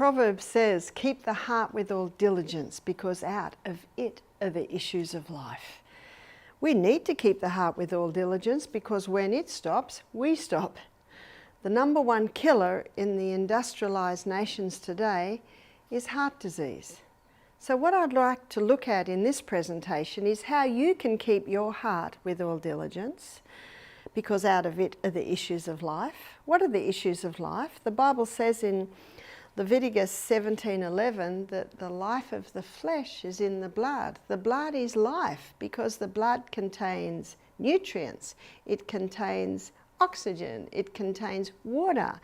Proverbs says, keep the heart with all diligence, because out of it are the issues of life. We need to keep the heart with all diligence, because when it stops, we stop. The number one killer in the industrialized nations today is heart disease. So what I'd like to look at in this presentation is how you can keep your heart with all diligence, because out of it are the issues of life. What are the issues of life? The Bible says in Leviticus 17:11 that the life of the flesh is in the blood. The blood is life, because the blood contains nutrients. It contains oxygen. It contains water.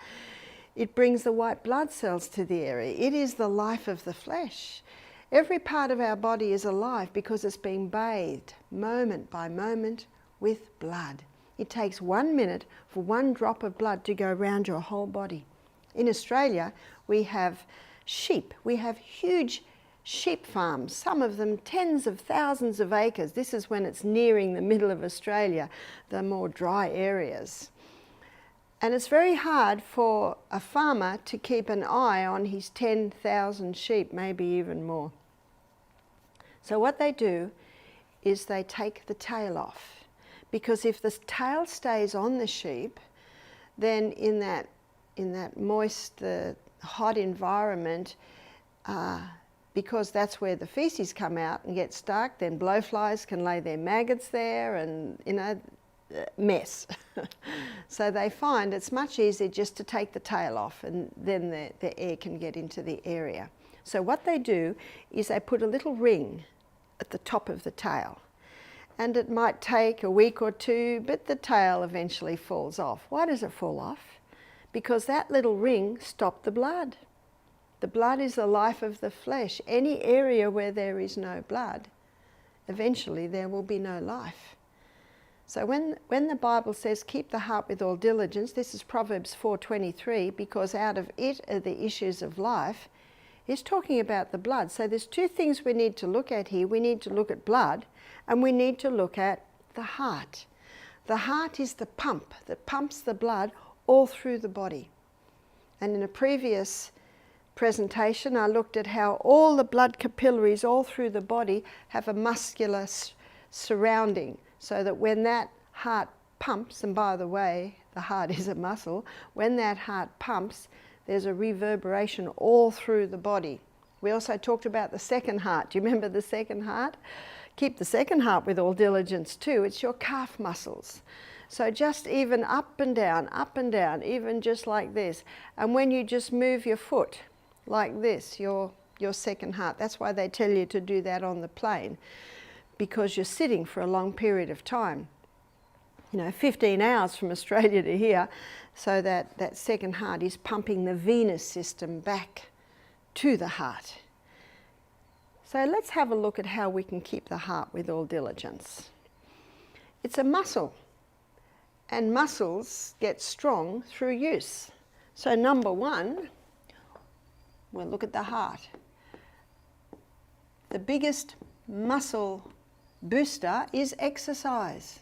It brings the white blood cells to the area. It is the life of the flesh. Every part of our body is alive because it's being bathed moment by moment with blood. It takes 1 minute for one drop of blood to go around your whole body. In Australia, we have sheep. We have huge sheep farms, some of them tens of thousands of acres. This is when it's nearing the middle of Australia, the more dry areas. And it's very hard for a farmer to keep an eye on his 10,000 sheep, maybe even more. So what they do is they take the tail off, because if the tail stays on the sheep, then in that moist, hot environment, because that's where the feces come out and get stuck, then blowflies can lay their maggots there and, mess. So they find it's much easier just to take the tail off, and then the air can get into the area. So what they do is they put a little ring at the top of the tail. And it might take a week or two, but the tail eventually falls off. Why does it fall off? Because that little ring stopped the blood. The blood is the life of the flesh. Any area where there is no blood, eventually there will be no life. So when the Bible says, keep the heart with all diligence, this is Proverbs 4:23, because out of it are the issues of life, it's talking about the blood. So there's two things we need to look at here. We need to look at blood, and we need to look at the heart. The heart is the pump that pumps the blood all through the body. And in a previous presentation, I looked at how all the blood capillaries all through the body have a muscular surrounding, so that when that heart pumps, and by the way, the heart is a muscle, when that heart pumps, there's a reverberation all through the body. We also talked about the second heart. Do you remember the second heart? Keep the second heart with all diligence too. It's your calf muscles. So just even up and down, even just like this. And when you just move your foot like this, your second heart. That's why they tell you to do that on the plane, because you're sitting for a long period of time. 15 hours from Australia to here, so that second heart is pumping the venous system back to the heart. So let's have a look at how we can keep the heart with all diligence. It's a muscle, and muscles get strong through use. So number one, we'll look at the heart. The biggest muscle booster is exercise.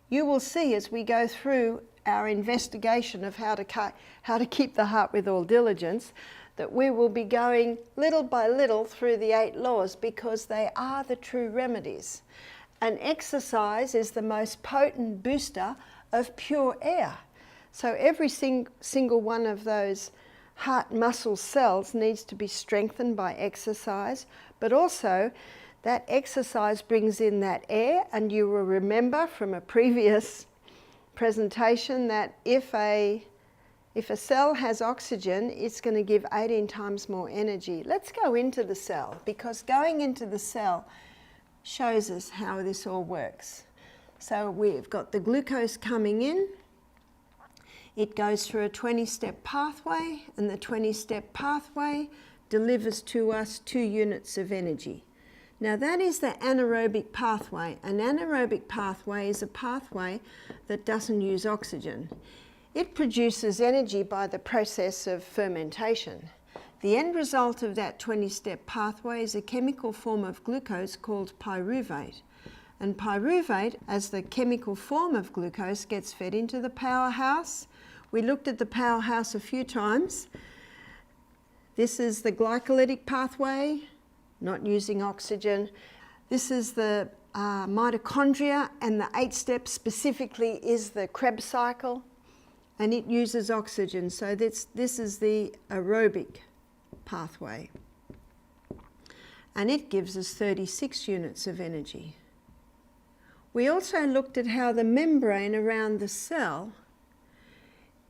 You will see as we go through our investigation of how to keep the heart with all diligence, that we will be going little by little through the 8 laws, because they are the true remedies. And exercise is the most potent booster of pure air. So every single one of those heart muscle cells needs to be strengthened by exercise, but also that exercise brings in that air. And you will remember from a previous presentation that if a cell has oxygen, it's going to give 18 times more energy. Let's go into the cell, because going into the cell shows us how this all works. So we've got the glucose coming in. It goes through a 20-step pathway, and the 20-step pathway delivers to us 2 units of energy. Now that is the anaerobic pathway. An anaerobic pathway is a pathway that doesn't use oxygen. It produces energy by the process of fermentation. The end result of that 20-step pathway is a chemical form of glucose called pyruvate. And pyruvate, as the chemical form of glucose, gets fed into the powerhouse, We looked at the powerhouse a few times. This is the glycolytic pathway, not using oxygen. This is the mitochondria, and the 8 steps specifically is the Krebs cycle, and it uses oxygen. So this is the aerobic pathway, and it gives us 36 units of energy. We also looked at how the membrane around the cell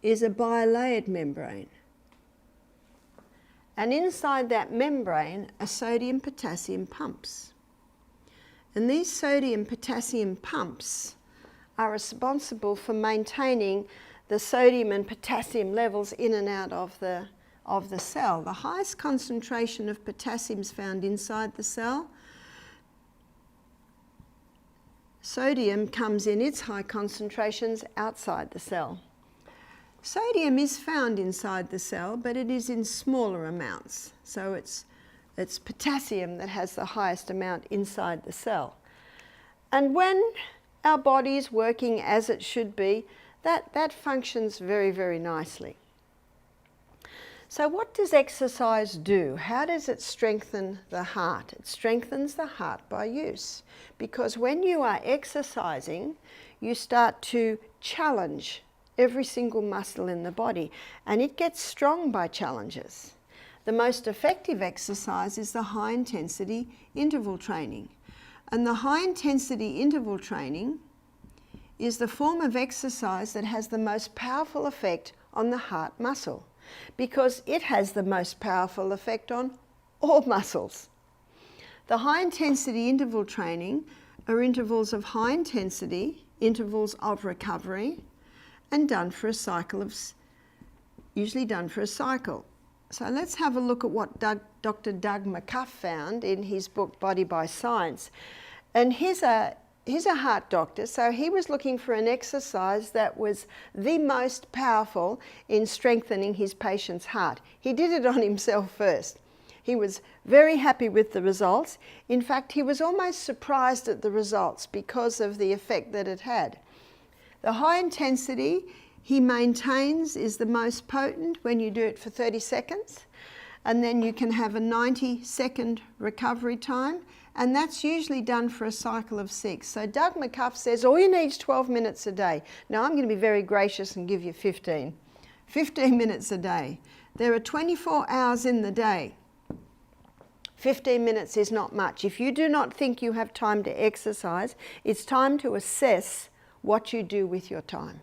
is a bilayered membrane. And inside that membrane are sodium-potassium pumps. And these sodium-potassium pumps are responsible for maintaining the sodium and potassium levels in and out of the cell. The highest concentration of potassium is found inside the cell. Sodium comes in its high concentrations outside the cell. Sodium is found inside the cell, but it is in smaller amounts. So it's potassium that has the highest amount inside the cell. And when our body is working as it should be, that functions very, very nicely. So what does exercise do? How does it strengthen the heart? It strengthens the heart by use, because when you are exercising, you start to challenge every single muscle in the body, and it gets strong by challenges. The most effective exercise is the high intensity interval training. And the high intensity interval training is the form of exercise that has the most powerful effect on the heart muscle, because it has the most powerful effect on all muscles. The high intensity interval training are intervals of high intensity, intervals of recovery, and done for a cycle usually done for a cycle. So let's have a look at what Dr. Doug McCuff found in his book Body by Science. And he's a heart doctor, so he was looking for an exercise that was the most powerful in strengthening his patient's heart. He did it on himself first. He was very happy with the results. In fact, he was almost surprised at the results because of the effect that it had. The high intensity, he maintains, is the most potent when you do it for 30 seconds. And then you can have a 90-second recovery time. And that's usually done for a cycle of 6. So Doug McCuff says all you need is 12 minutes a day. Now I'm going to be very gracious and give you 15. 15 minutes a day. There are 24 hours in the day. 15 minutes is not much. If you do not think you have time to exercise, it's time to assess what you do with your time.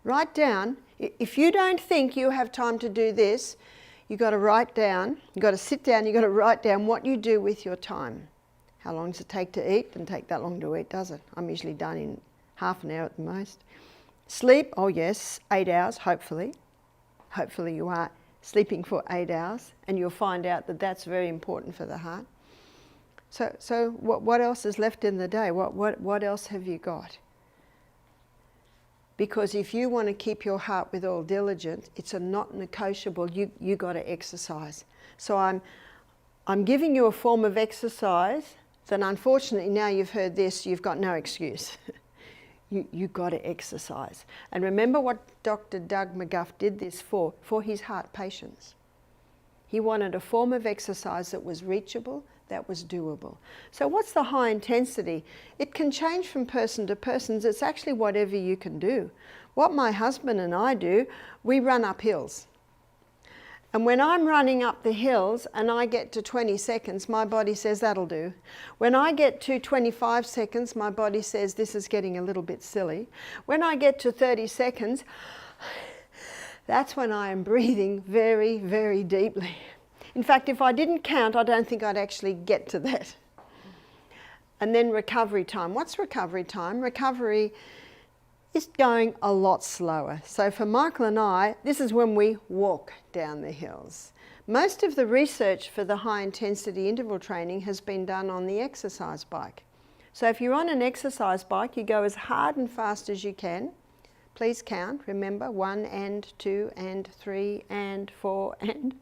Write down, if you don't think you have time to do this, you've got to write down, you've got to sit down, you've got to write down what you do with your time. How long does it take to eat? Doesn't take that long to eat, does it? I'm usually done in half an hour at the most. Sleep, oh yes, 8 hours, hopefully. Hopefully you are sleeping for 8 hours, and you'll find out that that's very important for the heart. So what else is left in the day? What else have you got? Because if you want to keep your heart with all diligence, it's a not negotiable. You got to exercise. So I'm giving you a form of exercise that, unfortunately, now you've heard this, you've got no excuse. You got to exercise. And remember what Dr. Doug McCuff did this for his heart patients. He wanted a form of exercise that was reachable, that was doable. So what's the high intensity? It can change from person to person. It's actually whatever you can do. What my husband and I do, we run up hills. And when I'm running up the hills and I get to 20 seconds, my body says that'll do. When I get to 25 seconds, my body says this is getting a little bit silly. When I get to 30 seconds, that's when I am breathing very, very deeply. In fact, if I didn't count, I don't think I'd actually get to that. And then recovery time. What's recovery time? Recovery is going a lot slower. So for Michael and I, this is when we walk down the hills. Most of the research for the high intensity interval training has been done on the exercise bike. So if you're on an exercise bike, you go as hard and fast as you can. Please count, remember, 1 and 2 and 3 and 4 and...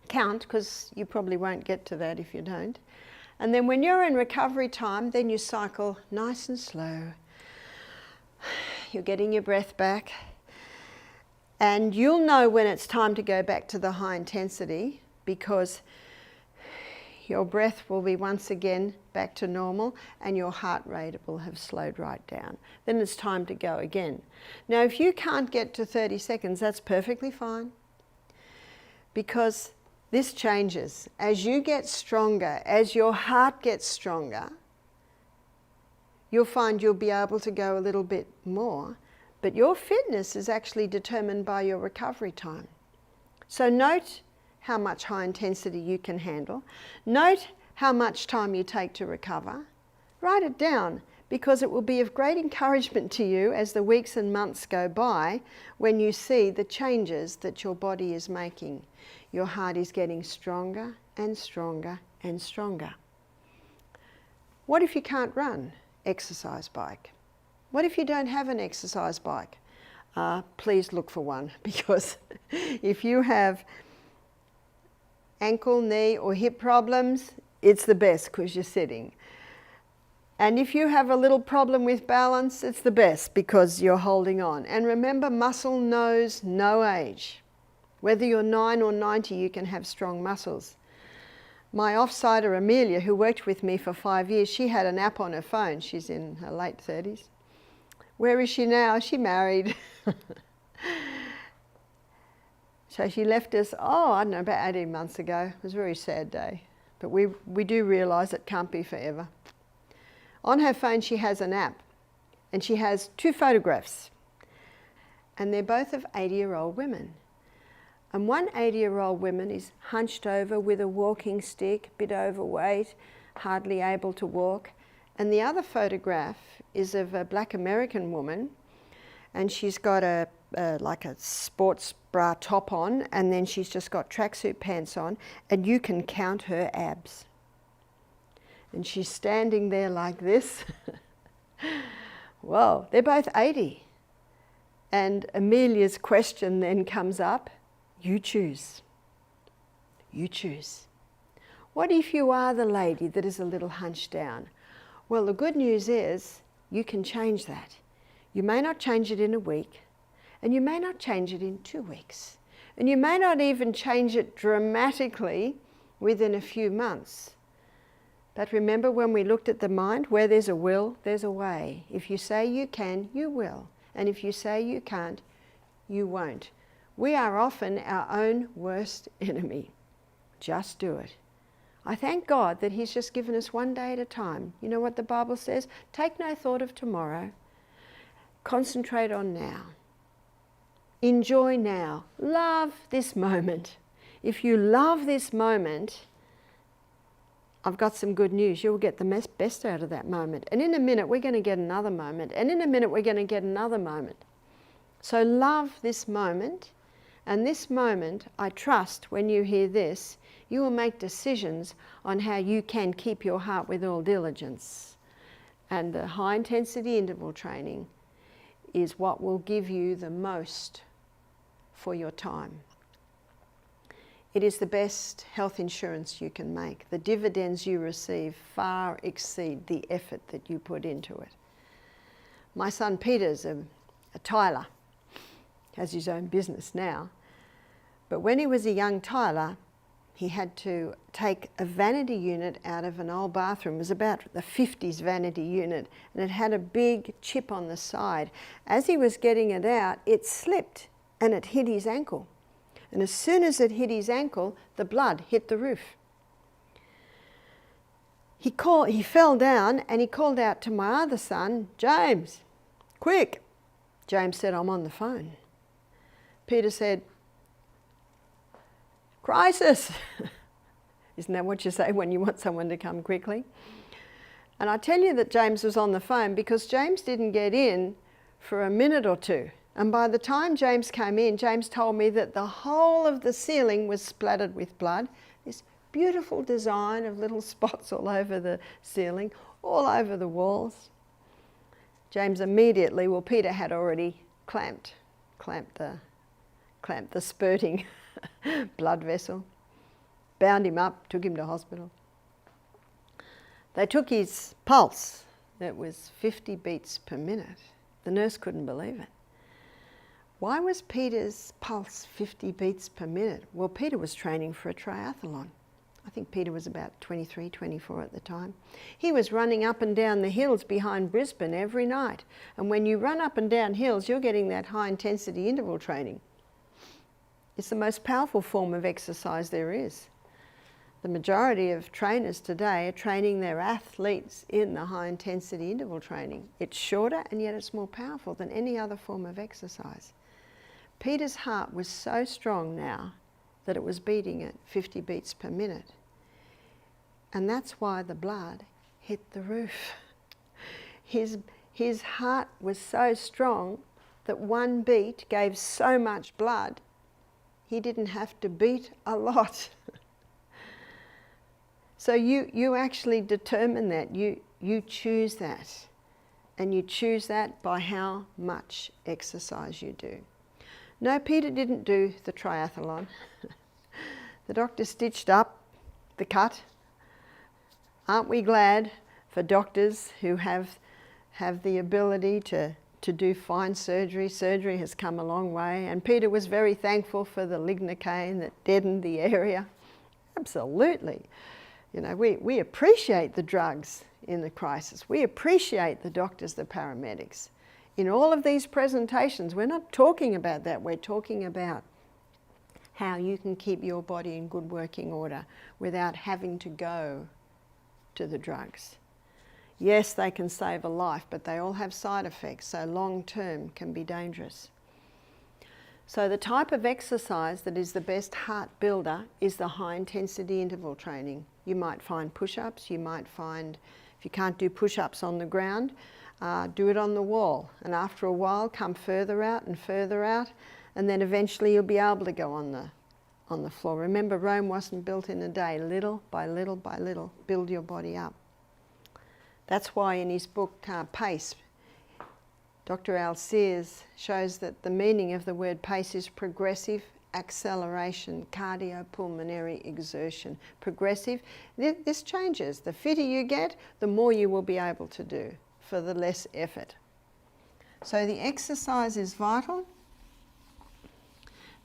Count, because you probably won't get to that if you don't. And then when you're in recovery time, then you cycle nice and slow. You're getting your breath back. And you'll know when it's time to go back to the high intensity, because your breath will be once again back to normal and your heart rate will have slowed right down. Then it's time to go again. Now, if you can't get to 30 seconds, that's perfectly fine, because this changes. As you get stronger, as your heart gets stronger, you'll find you'll be able to go a little bit more, but your fitness is actually determined by your recovery time. So note how much high intensity you can handle. Note how much time you take to recover. Write it down, because it will be of great encouragement to you as the weeks and months go by when you see the changes that your body is making. Your heart is getting stronger and stronger and stronger. What if you can't run? Exercise bike. What if you don't have an exercise bike? Please look for one, because if you have ankle, knee or hip problems, it's the best because you're sitting. And if you have a little problem with balance, it's the best because you're holding on. And remember, muscle knows no age. Whether you're 9 or 90, you can have strong muscles. My off-sider Amelia, who worked with me for 5 years, she had an app on her phone. She's in her late 30s. Where is she now? She married. So she left us, I don't know, about 18 months ago. It was a very sad day. But we do realise it can't be forever. On her phone she has an app, and she has 2 photographs. And they're both of 80-year-old women. And one 80-year-old woman is hunched over with a walking stick, a bit overweight, hardly able to walk. And the other photograph is of a black American woman, and she's got like a sports bra top on, and then she's just got tracksuit pants on, and you can count her abs. And she's standing there like this. Whoa, they're both 80. And Amelia's question then comes up, you choose. You choose. What if you are the lady that is a little hunched down? Well, the good news is you can change that. You may not change it in a week, and you may not change it in 2 weeks, and you may not even change it dramatically within a few months. But remember, when we looked at the mind, where there's a will, there's a way. If you say you can, you will. And if you say you can't, you won't. We are often our own worst enemy. Just do it. I thank God that He's just given us one day at a time. You know what the Bible says? Take no thought of tomorrow. Concentrate on now. Enjoy now. Love this moment. If you love this moment, I've got some good news. You'll get the best out of that moment. And in a minute, we're going to get another moment. And in a minute, we're going to get another moment. So love this moment. And this moment, I trust, when you hear this, you will make decisions on how you can keep your heart with all diligence. And the high intensity interval training is what will give you the most for your time. It is the best health insurance you can make. The dividends you receive far exceed the effort that you put into it. My son Peter's a tiler, has his own business now. But when he was a young tiler, he had to take a vanity unit out of an old bathroom. It was about the 50s vanity unit, and it had a big chip on the side. As he was getting it out, it slipped and it hit his ankle. And as soon as it hit his ankle, the blood hit the roof. He fell down and he called out to my other son, James, quick. James said, I'm on the phone. Peter said, crisis. Isn't that what you say when you want someone to come quickly? And I tell you that James was on the phone because James didn't get in for a minute or two. And by the time James came in, James told me that the whole of the ceiling was splattered with blood. This beautiful design of little spots all over the ceiling, all over the walls. James immediately, well, Peter had already clamped the spurting blood vessel, bound him up, took him to hospital. They took his pulse. It was 50 beats per minute. The nurse couldn't believe it. Why was Peter's pulse 50 beats per minute? Well, Peter was training for a triathlon. I think Peter was about 23, 24 at the time. He was running up and down the hills behind Brisbane every night. And when you run up and down hills, you're getting that high intensity interval training. It's the most powerful form of exercise there is. The majority of trainers today are training their athletes in the high intensity interval training. It's shorter and yet it's more powerful than any other form of exercise. Peter's heart was so strong now that it was beating at 50 beats per minute. And that's why the blood hit the roof. His heart was so strong that one beat gave so much blood, he didn't have to beat a lot. So you actually determine that, you choose that. And you choose that by how much exercise you do. No, Peter didn't do the triathlon. The doctor stitched up the cut. Aren't we glad for doctors who have the ability to do fine surgery? Surgery has come a long way, and Peter was very thankful for the lignocaine that deadened the area. Absolutely. You know, we appreciate the drugs in the crisis. We appreciate the doctors, the paramedics. In all of these presentations, we're not talking about that. We're talking about how you can keep your body in good working order without having to go to the drugs. Yes, they can save a life, but they all have side effects, so long term can be dangerous. So the type of exercise that is the best heart builder is the high intensity interval training. You might find push-ups, you might find, if you can't do push-ups on the ground, do it on the wall, and after a while come further out, and then eventually you'll be able to go on the floor. Remember, Rome wasn't built in a day. Little by little by little, build your body up. That's why in his book Pace, Dr. Al Sears shows that the meaning of the word pace is progressive acceleration, cardiopulmonary exertion. Progressive, this changes. The fitter you get, the more you will be able to do for the less effort. So the exercise is vital.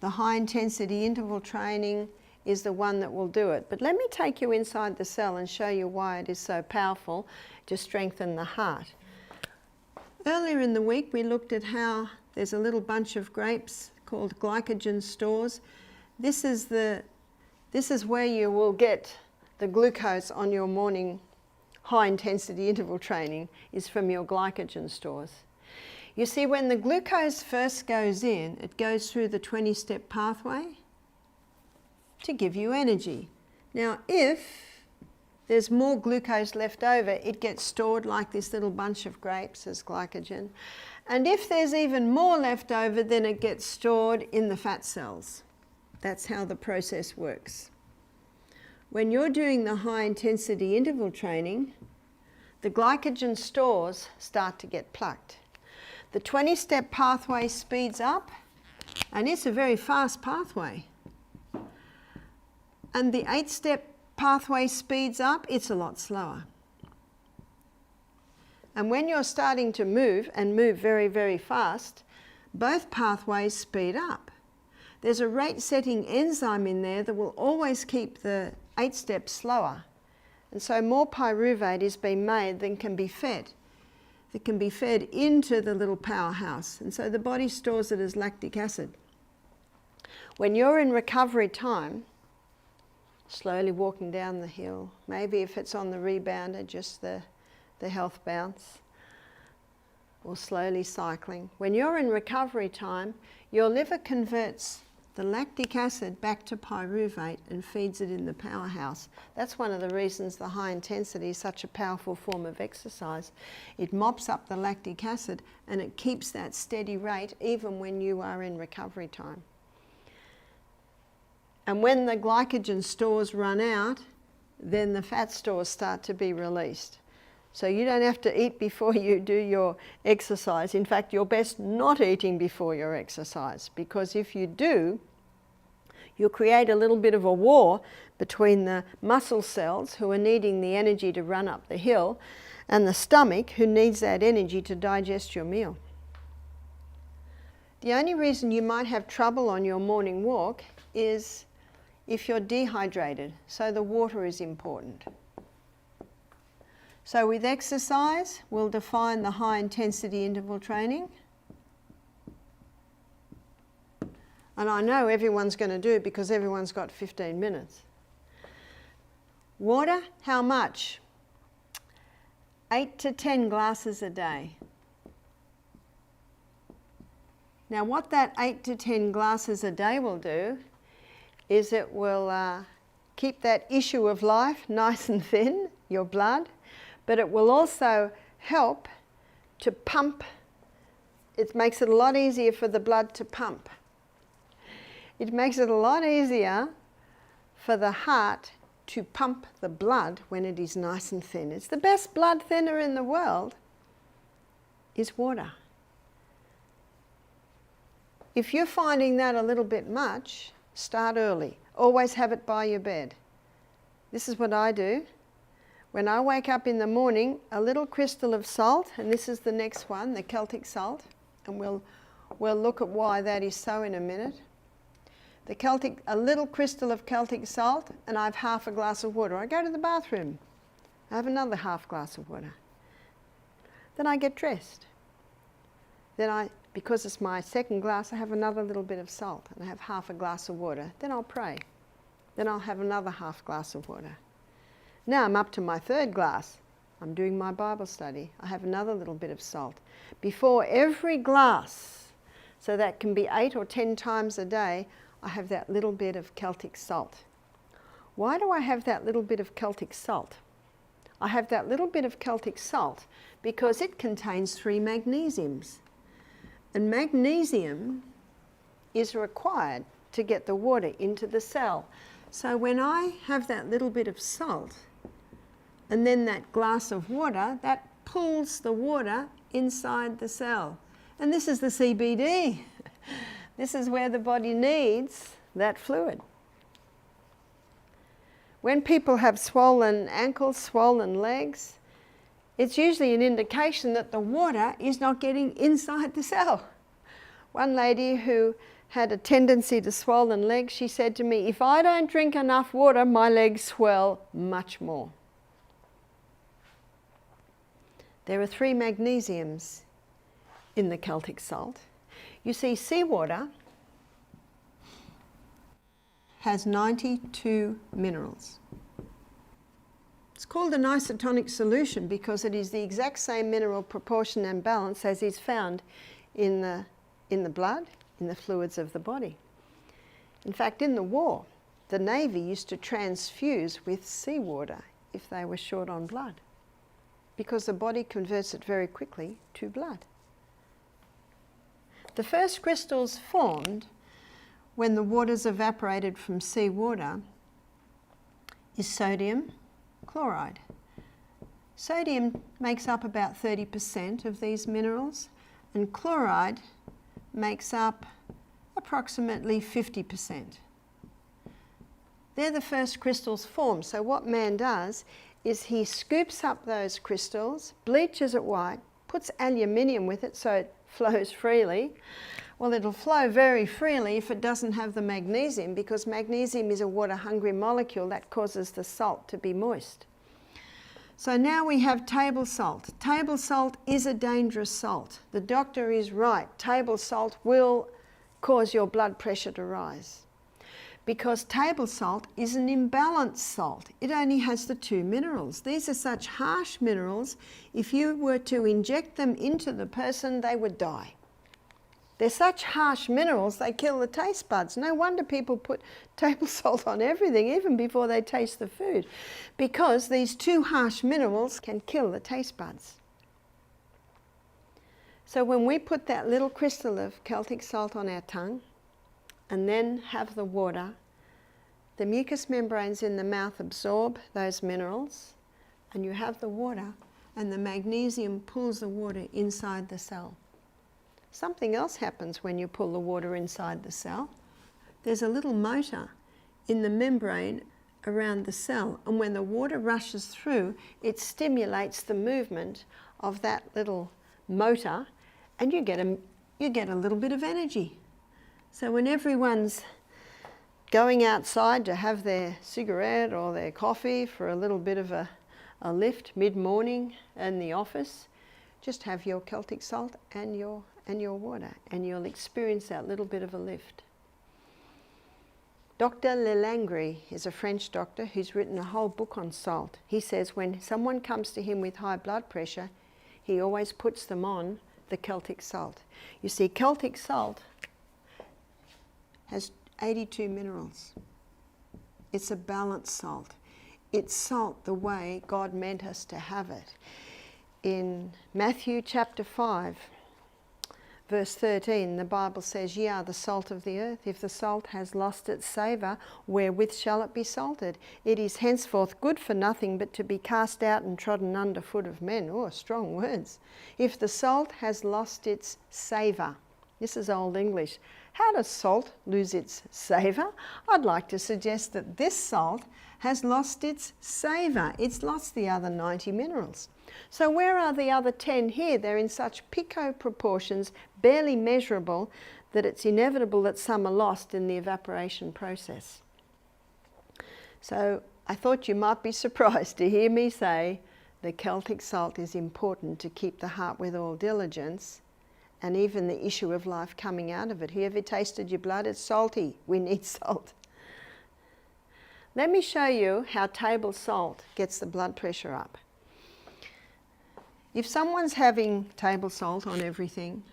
The high intensity interval training is the one that will do it. But let me take you inside the cell and show you why it is so powerful to strengthen the heart. Earlier in the week we looked at how there's a little bunch of grapes called glycogen stores. This is where you will get the glucose on your morning high intensity interval training, is from your glycogen stores. You see, when the glucose first goes in, it goes through the 20-step pathway to give you energy. Now, if there's more glucose left over, it gets stored like this little bunch of grapes as glycogen. And if there's even more left over, then it gets stored in the fat cells. That's how the process works. When you're doing the high intensity interval training, the glycogen stores start to get plucked. The 20-step pathway speeds up, and it's a very fast pathway. And the 8-step pathway speeds up, it's a lot slower. And when you're starting to move, and move very, very fast, both pathways speed up. There's a rate-setting enzyme in there that will always keep the 8 steps slower. And so more pyruvate is being made than can be fed. That can be fed into the little powerhouse. And so the body stores it as lactic acid. When you're in recovery time, slowly walking down the hill, maybe if it's on the rebounder, just the health bounce, or slowly cycling. When you're in recovery time, your liver converts the lactic acid back to pyruvate and feeds it in the powerhouse. That's one of the reasons the high intensity is such a powerful form of exercise. It mops up the lactic acid and it keeps that steady rate even when you are in recovery time. And when the glycogen stores run out, then the fat stores start to be released. So you don't have to eat before you do your exercise. In fact, you're best not eating before your exercise, because if you do, you'll create a little bit of a war between the muscle cells, who are needing the energy to run up the hill, and the stomach, who needs that energy to digest your meal. The only reason you might have trouble on your morning walk is if you're dehydrated, so the water is important. So with exercise, we'll define the high intensity interval training. And I know everyone's going to do it because everyone's got 15 minutes. Water, how much? 8 to 10 glasses a day. Now what that 8 to 10 glasses a day will do is it will keep that issue of life nice and thin, your blood, but it will also help to pump. It makes it a lot easier for the blood to pump. It makes it a lot easier for the heart to pump the blood when it is nice and thin. It's the best blood thinner in the world is water. If you're finding that a little bit much, start early. Always have it by your bed. This is what I do. When I wake up in the morning, a little crystal of salt, and this is the next one, the Celtic salt, and we'll look at why that is so in a minute. A little crystal of Celtic salt, and I have half a glass of water. I go to the bathroom, I have another half glass of water. Then I get dressed. Then because it's my second glass, I have another little bit of salt, and I have half a glass of water. Then I'll pray. Then I'll have another half glass of water. Now I'm up to my third glass. I'm doing my Bible study. I have another little bit of salt. Before every glass, so that can be 8 or 10 times a day, I have that little bit of Celtic salt. Why do I have that little bit of Celtic salt? I have that little bit of Celtic salt because it contains 3 magnesiums. And magnesium is required to get the water into the cell. So when I have that little bit of salt and then that glass of water, that pulls the water inside the cell. And this is the CBD. This is where the body needs that fluid. When people have swollen ankles, swollen legs, it's usually an indication that the water is not getting inside the cell. One lady who had a tendency to swollen legs, she said to me, if I don't drink enough water, my legs swell much more. There are 3 magnesiums in the Celtic salt. You see, seawater has 92 minerals. It's called an isotonic solution because it is the exact same mineral proportion and balance as is found in the blood, in the fluids of the body. In fact, in the war, the Navy used to transfuse with seawater if they were short on blood because the body converts it very quickly to blood. The first crystals formed when the water's evaporated from seawater is sodium chloride. Sodium makes up about 30% of these minerals, and chloride makes up approximately 50%. They're the first crystals formed. So what man does is he scoops up those crystals, bleaches it white, puts aluminium with it so it flows freely. Well, it'll flow very freely if it doesn't have the magnesium, because magnesium is a water-hungry molecule that causes the salt to be moist. So now we have table salt. Table salt is a dangerous salt. The doctor is right. Table salt will cause your blood pressure to rise because table salt is an imbalanced salt. It only has the 2 minerals. These are such harsh minerals. If you were to inject them into the person, they would die. They're such harsh minerals, they kill the taste buds. No wonder people put table salt on everything, even before they taste the food, because these 2 harsh minerals can kill the taste buds. So when we put that little crystal of Celtic salt on our tongue and then have the water, the mucous membranes in the mouth absorb those minerals, and you have the water, and the magnesium pulls the water inside the cell. Something else happens when you pull the water inside the cell. There's a little motor in the membrane around the cell, and when the water rushes through, it stimulates the movement of that little motor, and you get you get a little bit of energy. So when everyone's going outside to have their cigarette or their coffee for a little bit of a lift mid-morning in the office, just have your Celtic salt and your water, and you'll experience that little bit of a lift. Dr. Lelangre is a French doctor who's written a whole book on salt. He says when someone comes to him with high blood pressure, he always puts them on the Celtic salt. You see, Celtic salt has 82 minerals. It's a balanced salt. It's salt the way God meant us to have it. In Matthew chapter 5, verse 13, the Bible says, "Ye are the salt of the earth. If the salt has lost its savour, wherewith shall it be salted? It is henceforth good for nothing but to be cast out and trodden under foot of men." Oh, strong words. If the salt has lost its savour. This is Old English. How does salt lose its savour? I'd like to suggest that this salt has lost its savour. It's lost the other 90 minerals. So where are the other 10 here? They're in such pico proportions, barely measurable, that it's inevitable that some are lost in the evaporation process. So I thought you might be surprised to hear me say the Celtic salt is important to keep the heart with all diligence, and even the issue of life coming out of it. Have you tasted your blood? It's salty. We need salt. Let me show you how table salt gets the blood pressure up. If someone's having table salt on everything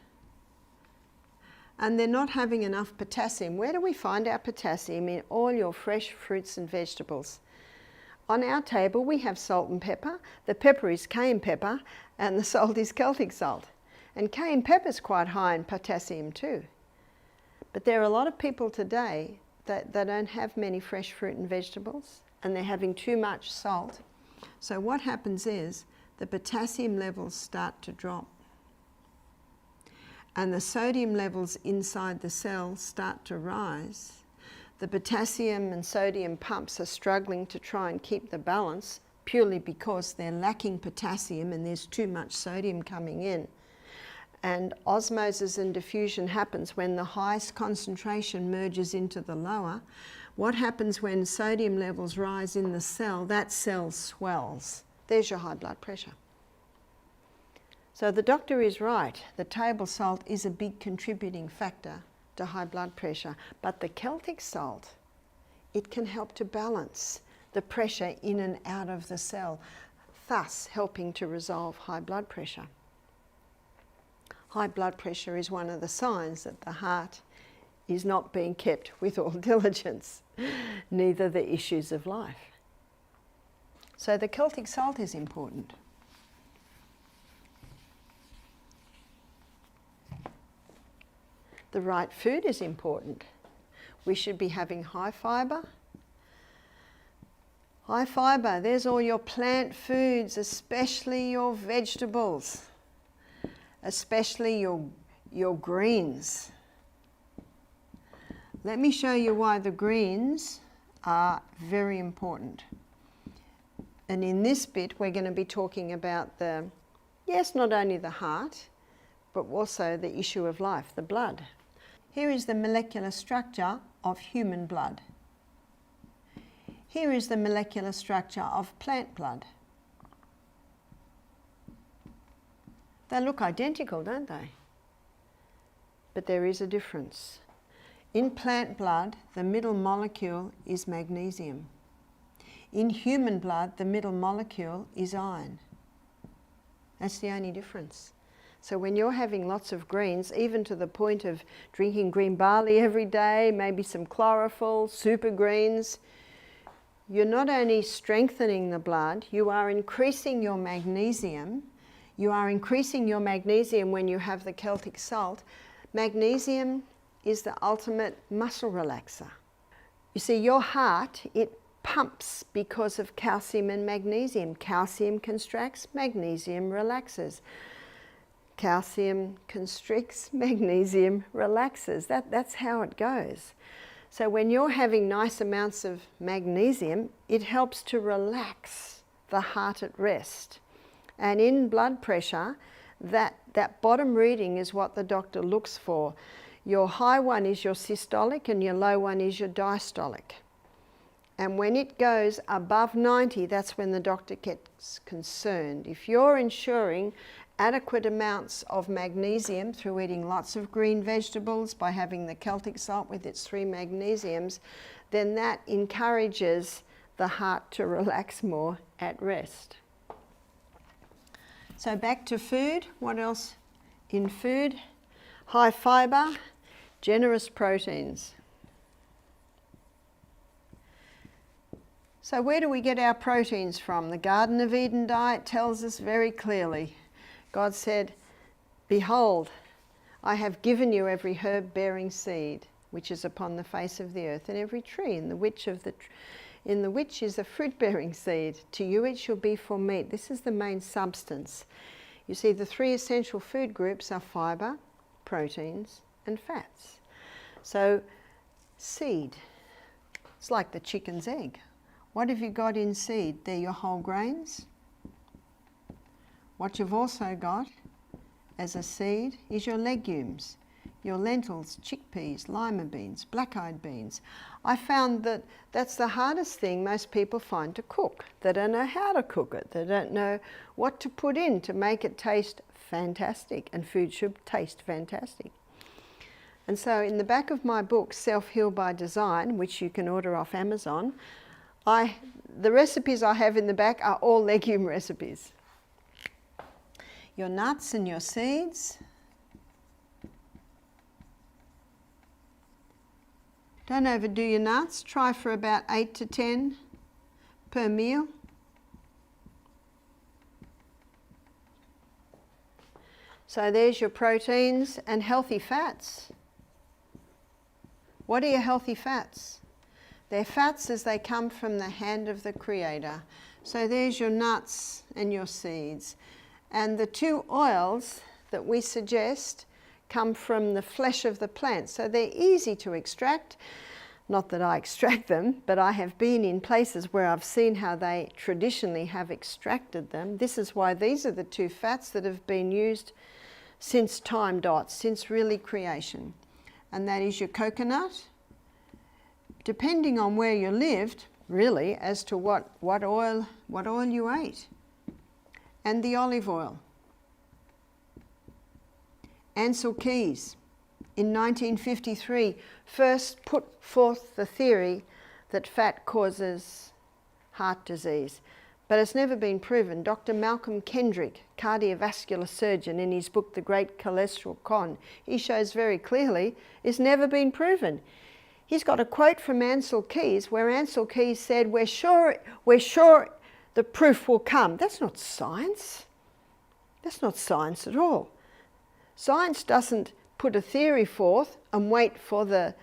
and they're not having enough potassium, where do we find our potassium? In all your fresh fruits and vegetables. On our table we have salt and pepper. The pepper is cayenne pepper and the salt is Celtic salt. And cayenne pepper is quite high in potassium too. But there are a lot of people today that don't have many fresh fruit and vegetables, and they're having too much salt. So what happens is the potassium levels start to drop. And the sodium levels inside the cell start to rise. The potassium and sodium pumps are struggling to try and keep the balance purely because they're lacking potassium and there's too much sodium coming in. And osmosis and diffusion happens when the highest concentration merges into the lower. What happens when sodium levels rise in the cell? That cell swells. There's your high blood pressure. So the doctor is right. The table salt is a big contributing factor to high blood pressure. But the Celtic salt, it can help to balance the pressure in and out of the cell, thus helping to resolve high blood pressure. High blood pressure is one of the signs that the heart is not being kept with all diligence, neither the issues of life. So the Celtic salt is important. The right food is important. We should be having high fibre. High fibre, there's all your plant foods, especially your vegetables, especially your greens. Let me show you why the greens are very important. And in this bit, we're going to be talking about not only the heart, but also the issue of life, the blood. Here is the molecular structure of human blood. Here is the molecular structure of plant blood. They look identical, don't they? But there is a difference. In plant blood, the middle molecule is magnesium. In human blood, the middle molecule is iron. That's the only difference. So when you're having lots of greens, even to the point of drinking green barley every day, maybe some chlorophyll, super greens, you're not only strengthening the blood, you are increasing your magnesium. You are increasing your magnesium when you have the Celtic salt. Magnesium is the ultimate muscle relaxer. You see, your heart, it pumps because of calcium and magnesium. Calcium constricts, magnesium relaxes. Calcium constricts, magnesium relaxes. That's how it goes. So when you're having nice amounts of magnesium, it helps to relax the heart at rest. And in blood pressure, that bottom reading is what the doctor looks for. Your high one is your systolic and your low one is your diastolic. And when it goes above 90, that's when the doctor gets concerned. If you're ensuring adequate amounts of magnesium through eating lots of green vegetables, by having the Celtic salt with its 3 magnesiums, then that encourages the heart to relax more at rest. So back to food. What else in food? High fibre, generous proteins. So where do we get our proteins from? The Garden of Eden diet tells us very clearly. God said, "Behold, I have given you every herb bearing seed, which is upon the face of the earth, and every tree, in the which is a fruit bearing seed. To you it shall be for meat." This is the main substance. You see, the 3 essential food groups are fibre, proteins, and fats. So, seed, it's like the chicken's egg. What have you got in seed? They're your whole grains. What you've also got as a seed is your legumes, your lentils, chickpeas, lima beans, black-eyed beans. I found that that's the hardest thing most people find to cook. They don't know how to cook it. They don't know what to put in to make it taste fantastic, and food should taste fantastic. And so in the back of my book, Self-Heal by Design, which you can order off Amazon, the recipes I have in the back are all legume recipes. Your nuts and your seeds. Don't overdo your nuts. Try for about 8 to 10 per meal. So there's your proteins and healthy fats. What are your healthy fats? They're fats as they come from the hand of the Creator. So there's your nuts and your seeds. And the 2 oils that we suggest come from the flesh of the plant. So they're easy to extract. Not that I extract them, but I have been in places where I've seen how they traditionally have extracted them. This is why these are the 2 fats that have been used since time dots, since really creation. And that is your coconut, depending on where you lived, really, as to what oil you ate, and the olive oil. Ancel Keys, in 1953, first put forth the theory that fat causes heart disease, but it's never been proven. Dr. Malcolm Kendrick, cardiovascular surgeon, in his book The Great Cholesterol Con, he shows very clearly it's never been proven. He's got a quote from Ancel Keys where Ancel Keys said, we're sure the proof will come. That's not science. That's not science at all. Science doesn't put a theory forth and wait for the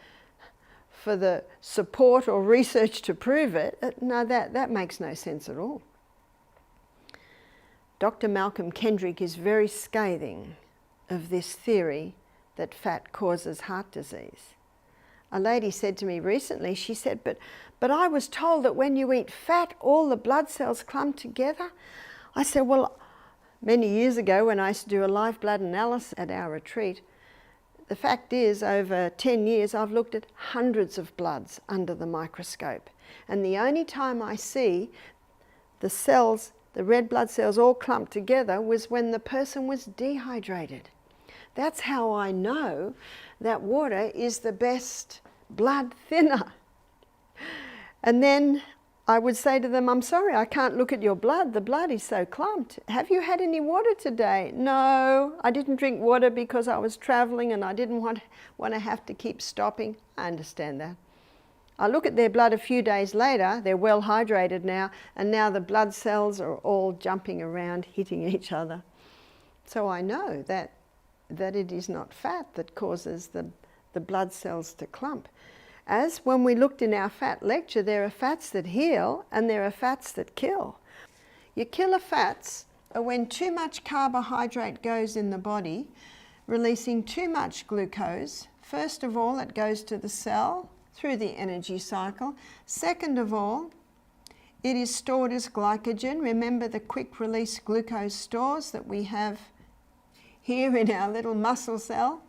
support or research to prove it. No, that makes no sense at all. Dr. Malcolm Kendrick is very scathing of this theory that fat causes heart disease. A lady said to me recently, she said, but I was told that when you eat fat, all the blood cells clump together. I said, well, many years ago when I used to do a live blood analysis at our retreat, the fact is, over 10 years, I've looked at hundreds of bloods under the microscope. And the only time I see the cells, the red blood cells all clumped together, was when the person was dehydrated. That's how I know that water is the best blood thinner. And then I would say to them, I'm sorry, I can't look at your blood. The blood is so clumped. Have you had any water today? No, I didn't drink water because I was traveling and I didn't want to have to keep stopping. I understand that. I look at their blood a few days later, they're well hydrated now, and now the blood cells are all jumping around, hitting each other. So I know that it is not fat that causes the blood cells to clump. As when we looked in our fat lecture, there are fats that heal and there are fats that kill. Your killer fats are when too much carbohydrate goes in the body, releasing too much glucose. First of all, it goes to the cell through the energy cycle. Second of all, it is stored as glycogen. Remember the quick release glucose stores that we have here in our little muscle cell.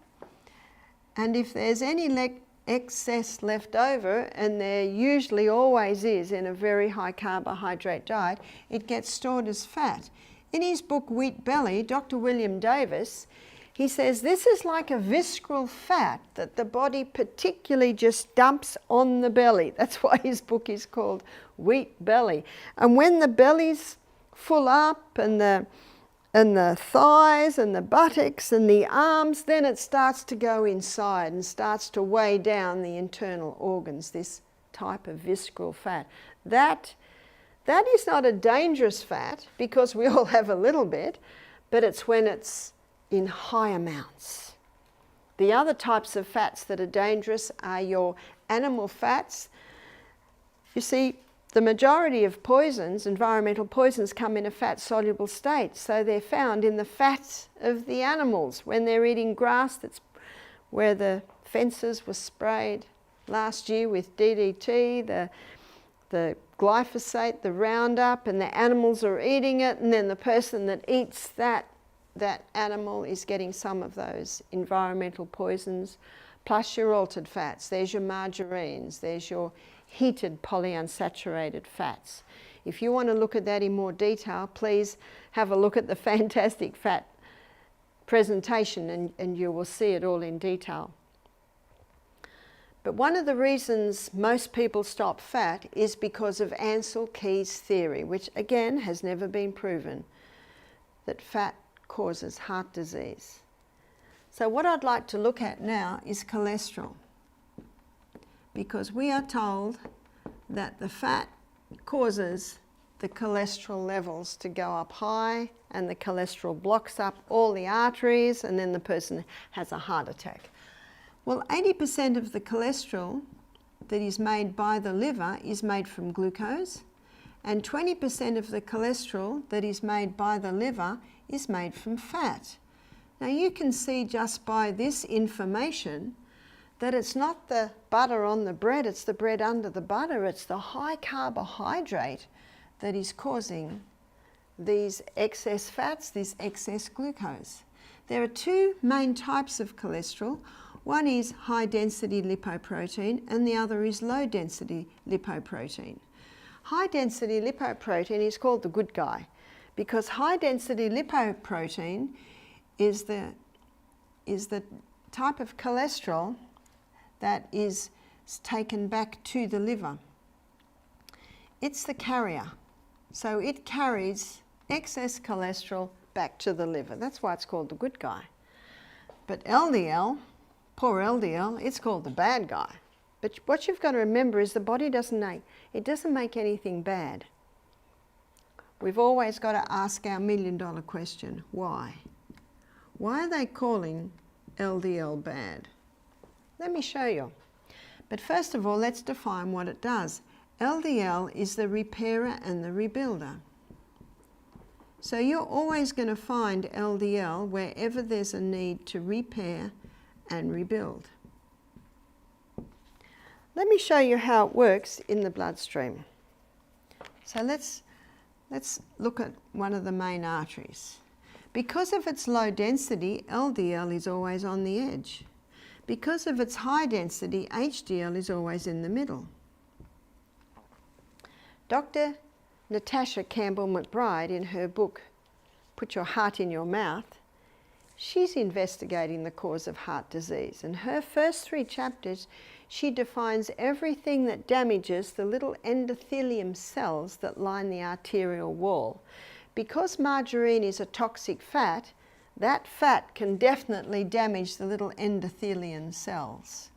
And if there's any excess left over, and there usually always is in a very high carbohydrate diet, it gets stored as fat. In his book Wheat Belly, Dr. William Davis, he says this is like a visceral fat that the body particularly just dumps on the belly. That's why his book is called Wheat Belly. And when the belly's full up and the thighs and the buttocks and the arms, then it starts to go inside and starts to weigh down the internal organs, this type of visceral fat. That is not a dangerous fat because we all have a little bit, but it's when it's in high amounts. The other types of fats that are dangerous are your animal fats. You see, the majority of poisons, environmental poisons, come in a fat-soluble state. So they're found in the fats of the animals when they're eating grass. That's where the fences were sprayed last year with DDT, the glyphosate, the Roundup, and the animals are eating it, and then the person that eats that animal is getting some of those environmental poisons, plus your altered fats. There's your margarines, there's your heated polyunsaturated fats. If you want to look at that in more detail, please have a look at the Fantastic Fat presentation and you will see it all in detail. But one of the reasons most people stop fat is because of Ancel Keys' theory, which again has never been proven, that fat causes heart disease. So what I'd like to look at now is cholesterol, because we are told that the fat causes the cholesterol levels to go up high, and the cholesterol blocks up all the arteries, and then the person has a heart attack. Well, 80% of the cholesterol that is made by the liver is made from glucose, and 20% of the cholesterol that is made by the liver is made from fat. Now you can see just by this information that it's not the butter on the bread, it's the bread under the butter, it's the high carbohydrate that is causing these excess fats, this excess glucose. There are two main types of cholesterol. One is high density lipoprotein and the other is low density lipoprotein. High density lipoprotein is called the good guy, because high density lipoprotein is the type of cholesterol that is taken back to the liver. It's the carrier. So it carries excess cholesterol back to the liver. That's why it's called the good guy. But LDL, poor LDL, it's called the bad guy. But what you've got to remember is the body doesn't make anything bad. We've always got to ask our million-dollar question, why? Why are they calling LDL bad? Let me show you. But first of all, let's define what it does. LDL is the repairer and the rebuilder. So you're always going to find LDL wherever there's a need to repair and rebuild. Let me show you how it works in the bloodstream. So let's look at one of the main arteries. Because of its low density, LDL is always on the edge. Because of its high density, HDL is always in the middle. Dr. Natasha Campbell McBride, in her book, Put Your Heart in Your Mouth, she's investigating the cause of heart disease. In her first 3 chapters, she defines everything that damages the little endothelium cells that line the arterial wall. Because margarine is a toxic fat, that fat can definitely damage the little endothelium cells.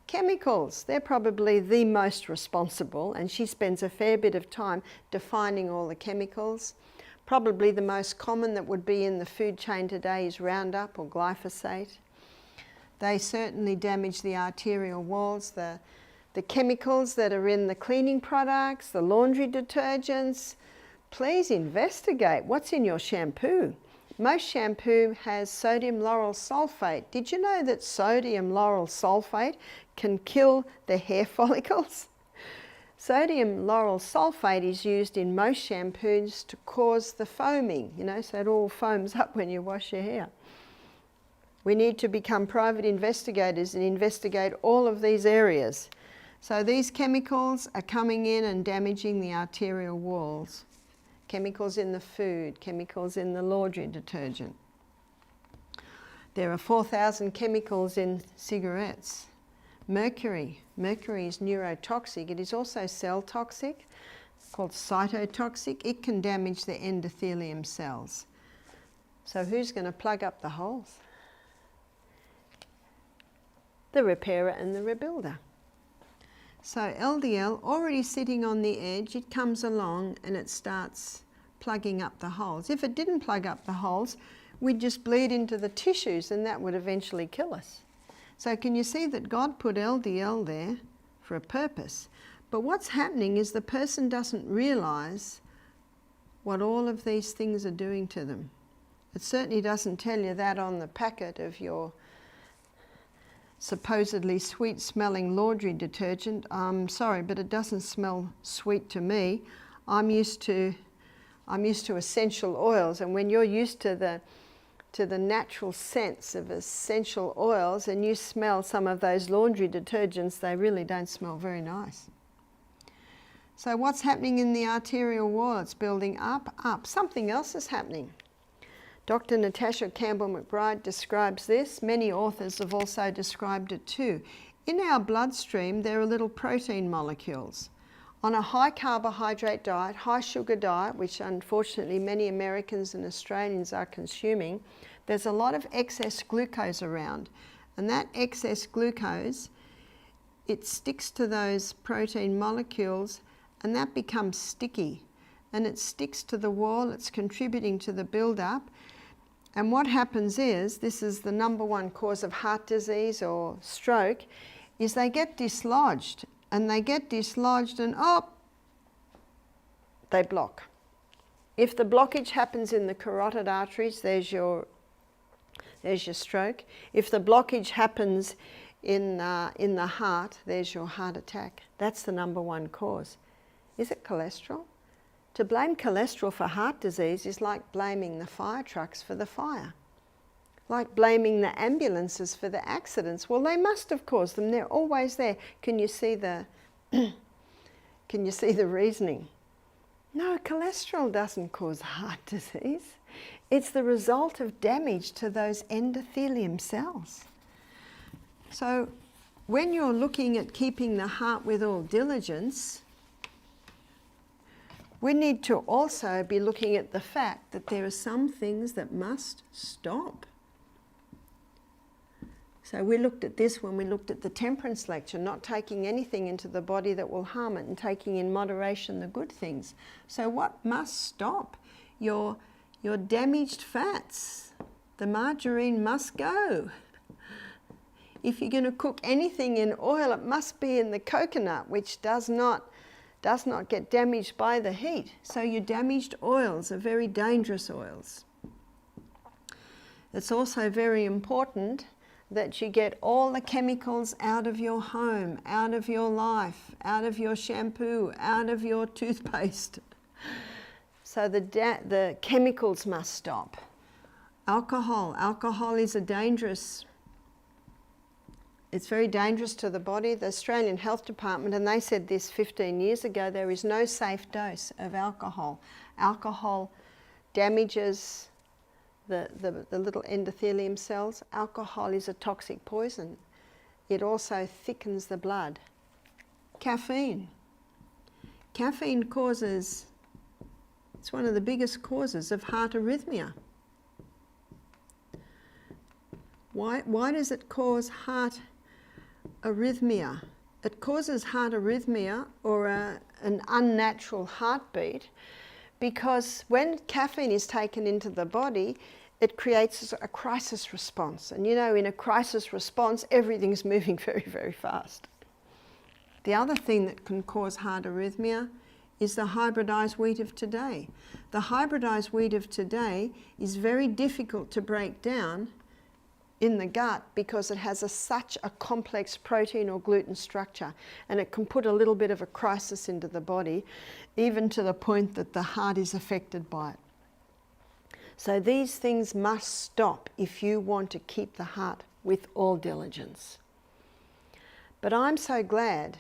Chemicals, they're probably the most responsible, and she spends a fair bit of time defining all the chemicals. Probably the most common that would be in the food chain today is Roundup or glyphosate. They certainly damage the arterial walls. The chemicals that are in the cleaning products, the laundry detergents, please investigate what's in your shampoo. Most shampoo has sodium lauryl sulfate. Did you know that sodium lauryl sulfate can kill the hair follicles? Sodium lauryl sulfate is used in most shampoos to cause the foaming, so it all foams up when you wash your hair. We need to become private investigators and investigate all of these areas. So these chemicals are coming in and damaging the arterial walls. Chemicals in the food, chemicals in the laundry detergent. There are 4,000 chemicals in cigarettes. Mercury. Mercury is neurotoxic. It is also cell toxic, called cytotoxic. It can damage the endothelium cells. So who's going to plug up the holes? The repairer and the rebuilder. So LDL, already sitting on the edge, it comes along and it starts plugging up the holes. If it didn't plug up the holes, we'd just bleed into the tissues and that would eventually kill us. So can you see that God put LDL there for a purpose? But what's happening is the person doesn't realise what all of these things are doing to them. It certainly doesn't tell you that on the packet of your supposedly sweet-smelling laundry detergent. I'm sorry, but it doesn't smell sweet to me. I'm used to essential oils, and when you're used to the natural scents of essential oils and you smell some of those laundry detergents, they really don't smell very nice. So what's happening in the arterial wall? It's building up, up. Something else is happening. Dr. Natasha Campbell-McBride describes this. Many authors have also described it too. In our bloodstream, there are little protein molecules. On a high carbohydrate diet, high sugar diet, which unfortunately many Americans and Australians are consuming, there's a lot of excess glucose around. And that excess glucose, it sticks to those protein molecules and that becomes sticky. And it sticks to the wall, it's contributing to the build-up. And what happens is, this is the number one cause of heart disease or stroke, is they get dislodged. And they get dislodged and they block. If the blockage happens in the carotid arteries, there's your stroke. If the blockage happens in the heart, there's your heart attack. That's the number one cause. Is it cholesterol? To blame cholesterol for heart disease is like blaming the fire trucks for the fire. Like blaming the ambulances for the accidents. Well, they must have caused them. They're always there. Can you see the reasoning? No, cholesterol doesn't cause heart disease. It's the result of damage to those endothelium cells. So when you're looking at keeping the heart with all diligence, we need to also be looking at the fact that there are some things that must stop. So we looked at this when we looked at the temperance lecture, not taking anything into the body that will harm it and taking in moderation the good things. So what must stop? Your damaged fats. The margarine must go. If you're going to cook anything in oil, it must be in the coconut, which does not get damaged by the heat. So your damaged oils are very dangerous oils. It's also very important that you get all the chemicals out of your home, out of your life, out of your shampoo, out of your toothpaste. So the chemicals must stop. Alcohol. Alcohol is it's very dangerous to the body. The Australian Health Department, and they said this 15 years ago, there is no safe dose of alcohol. Alcohol damages the little endothelium cells. Alcohol is a toxic poison. It also thickens the blood. Caffeine. Caffeine it's one of the biggest causes of heart arrhythmia. Why does it cause heart arrhythmia? It causes heart arrhythmia or an unnatural heartbeat because when caffeine is taken into the body, it creates a crisis response. And you know, in a crisis response, everything's moving very, very fast. The other thing that can cause heart arrhythmia is the hybridized wheat of today. The hybridized wheat of today is very difficult to break down in the gut because it has such a complex protein or gluten structure, and it can put a little bit of a crisis into the body, even to the point that the heart is affected by it. So these things must stop if you want to keep the heart with all diligence. But I'm so glad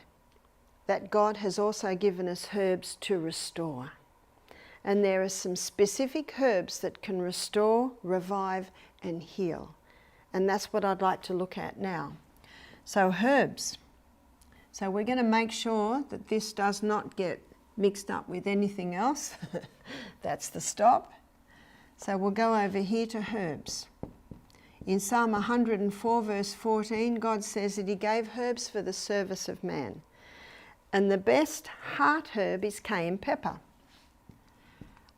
that God has also given us herbs to restore. And there are some specific herbs that can restore, revive, and heal. And that's what I'd like to look at now. So herbs. So we're going to make sure that this does not get mixed up with anything else. That's the stop. So we'll go over here to herbs. In Psalm 104 verse 14, God says that he gave herbs for the service of man. And the best heart herb is cayenne pepper.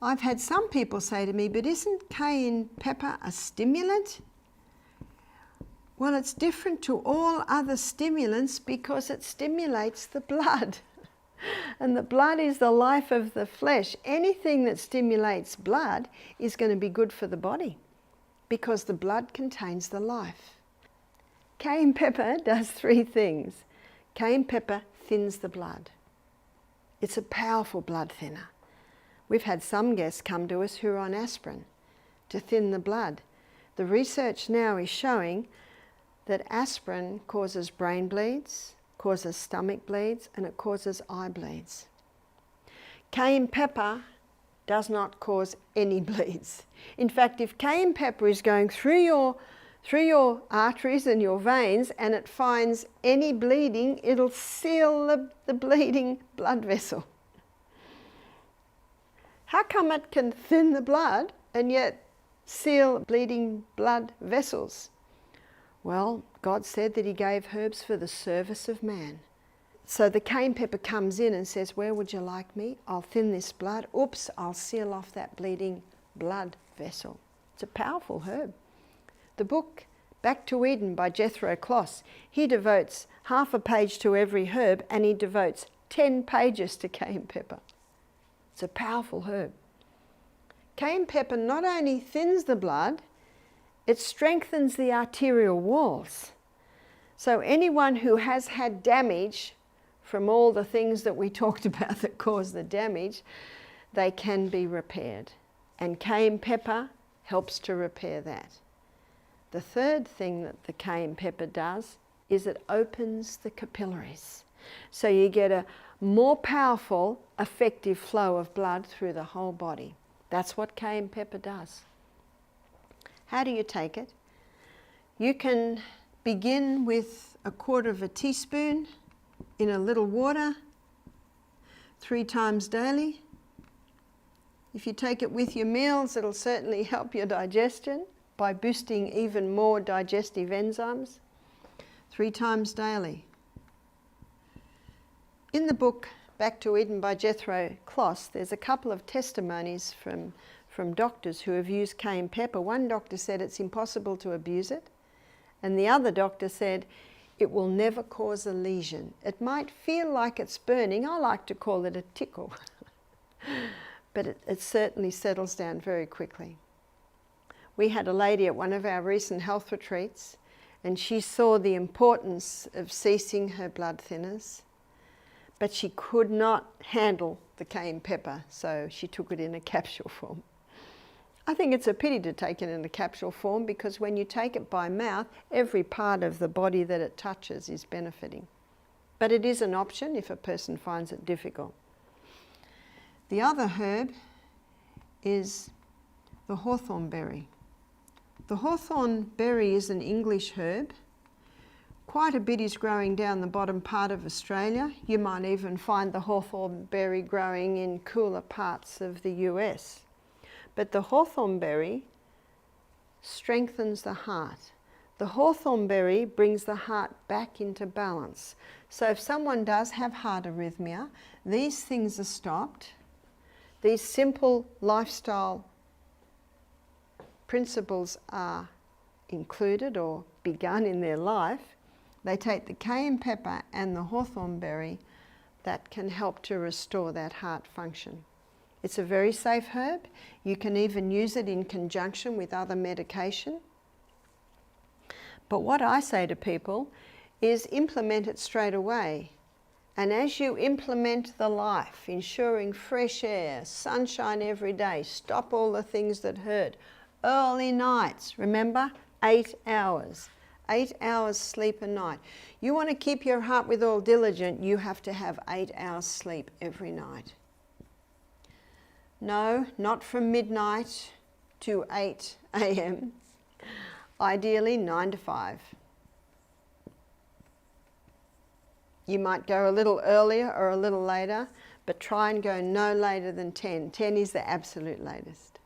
I've had some people say to me, but isn't cayenne pepper a stimulant? Well, it's different to all other stimulants because it stimulates the blood. And the blood is the life of the flesh. Anything that stimulates blood is going to be good for the body because the blood contains the life. Cayenne pepper does three things. Cayenne pepper thins the blood. It's a powerful blood thinner. We've had some guests come to us who are on aspirin to thin the blood. The research now is showing that aspirin causes brain bleeds, causes stomach bleeds, and it causes eye bleeds. Cayenne pepper does not cause any bleeds. In fact, if cayenne pepper is going through your arteries and your veins and it finds any bleeding, it'll seal the bleeding blood vessel. How come it can thin the blood and yet seal bleeding blood vessels? Well, God said that he gave herbs for the service of man. So the cayenne pepper comes in and says, where would you like me? I'll thin this blood. Oops, I'll seal off that bleeding blood vessel. It's a powerful herb. The book Back to Eden by Jethro Kloss, he devotes half a page to every herb and he devotes 10 pages to cayenne pepper. It's a powerful herb. Cayenne pepper not only thins the blood, it strengthens the arterial walls. So anyone who has had damage from all the things that we talked about that cause the damage, they can be repaired. And cayenne pepper helps to repair that. The third thing that the cayenne pepper does is it opens the capillaries. So you get a more powerful, effective flow of blood through the whole body. That's what cayenne pepper does. How do you take it? You can begin with 1/4 teaspoon in a little water 3 times daily. If you take it with your meals, it'll certainly help your digestion by boosting even more digestive enzymes. 3 times daily. In the book Back to Eden by Jethro Kloss, there's a couple of testimonies from doctors who have used cayenne pepper. One doctor said it's impossible to abuse it, and the other doctor said it will never cause a lesion. It might feel like it's burning. I like to call it a tickle, but it certainly settles down very quickly. We had a lady at one of our recent health retreats, and she saw the importance of ceasing her blood thinners, but she could not handle the cayenne pepper, so she took it in a capsule form. I think it's a pity to take it in a capsule form because when you take it by mouth, every part of the body that it touches is benefiting. But it is an option if a person finds it difficult. The other herb is the hawthorn berry. The hawthorn berry is an English herb. Quite a bit is growing down the bottom part of Australia. You might even find the hawthorn berry growing in cooler parts of the US. But the hawthorn berry strengthens the heart. The hawthorn berry brings the heart back into balance. So if someone does have heart arrhythmia, these things are stopped. These simple lifestyle principles are included or begun in their life. They take the cayenne pepper and the hawthorn berry that can help to restore that heart function. It's a very safe herb. You can even use it in conjunction with other medication. But what I say to people is implement it straight away And as you implement the life, ensuring fresh air, sunshine every day, stop all the things that hurt, early nights, remember, 8 hours. 8 hours sleep a night. You want to keep your heart with all diligence, you have to have 8 hours sleep every night. No, not from midnight to 8 a.m. Ideally 9 to 5. You might go a little earlier or a little later, but try and go no later than 10. 10 is the absolute latest.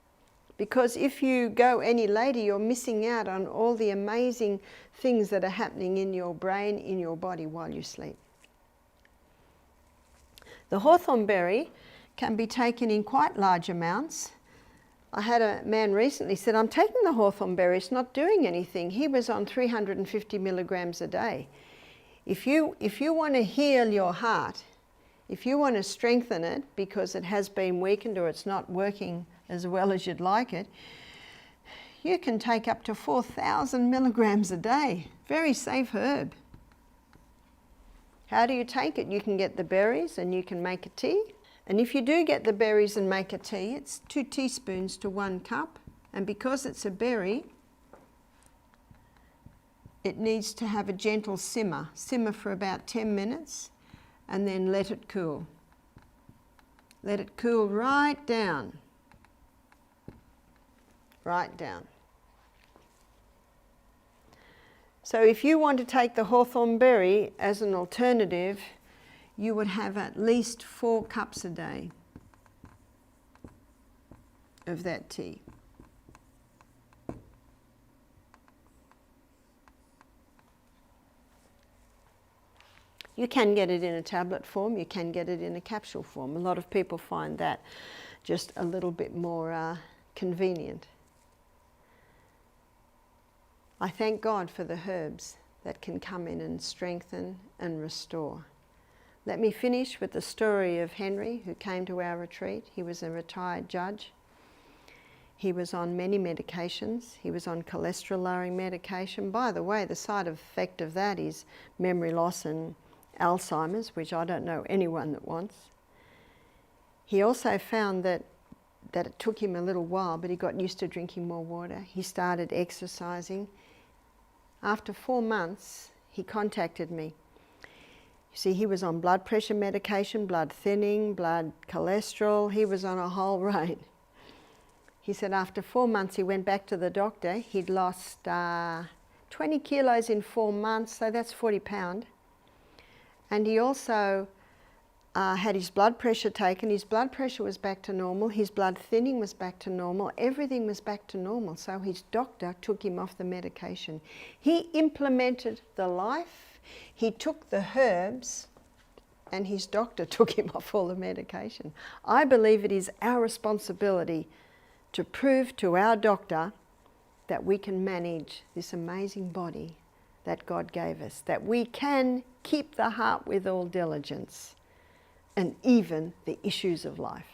Because if you go any later, you're missing out on all the amazing things that are happening in your brain, in your body while you sleep. The hawthorn berry can be taken in quite large amounts. I had a man recently said, I'm taking the hawthorn berry, it's not doing anything. He was on 350 milligrams a day. If you want to heal your heart, if you want to strengthen it because it has been weakened or it's not working as well as you'd like it, you can take up to 4,000 milligrams a day. Very safe herb. How do you take it? You can get the berries and you can make a tea. And if you do get the berries and make a tea, it's 2 teaspoons to 1 cup. And because it's a berry, it needs to have a gentle simmer. Simmer for about 10 minutes and then let it cool. Let it cool right down. Right down. So if you want to take the hawthorn berry as an alternative, you would have at least 4 cups a day of that tea. You can get it in a tablet form, you can get it in a capsule form. A lot of people find that just a little bit more convenient. I thank God for the herbs that can come in and strengthen and restore. Let me finish with the story of Henry, who came to our retreat. He was a retired judge. He was on many medications. He was on cholesterol lowering medication. By the way, the side effect of that is memory loss and Alzheimer's, which I don't know anyone that wants. He also found that it took him a little while, but he got used to drinking more water. He started exercising. After 4 months, he contacted me. You see, he was on blood pressure medication, blood thinning, blood cholesterol. He was on a whole range. He said after 4 months he went back to the doctor. He'd lost 20 kilos in 4 months, so that's 40 pounds. And he also had his blood pressure taken. His blood pressure was back to normal. His blood thinning was back to normal. Everything was back to normal. So his doctor took him off the medication. He implemented the life. He took the herbs, and his doctor took him off all the medication. I believe it is our responsibility to prove to our doctor that we can manage this amazing body that God gave us, that we can keep the heart with all diligence, and even the issues of life.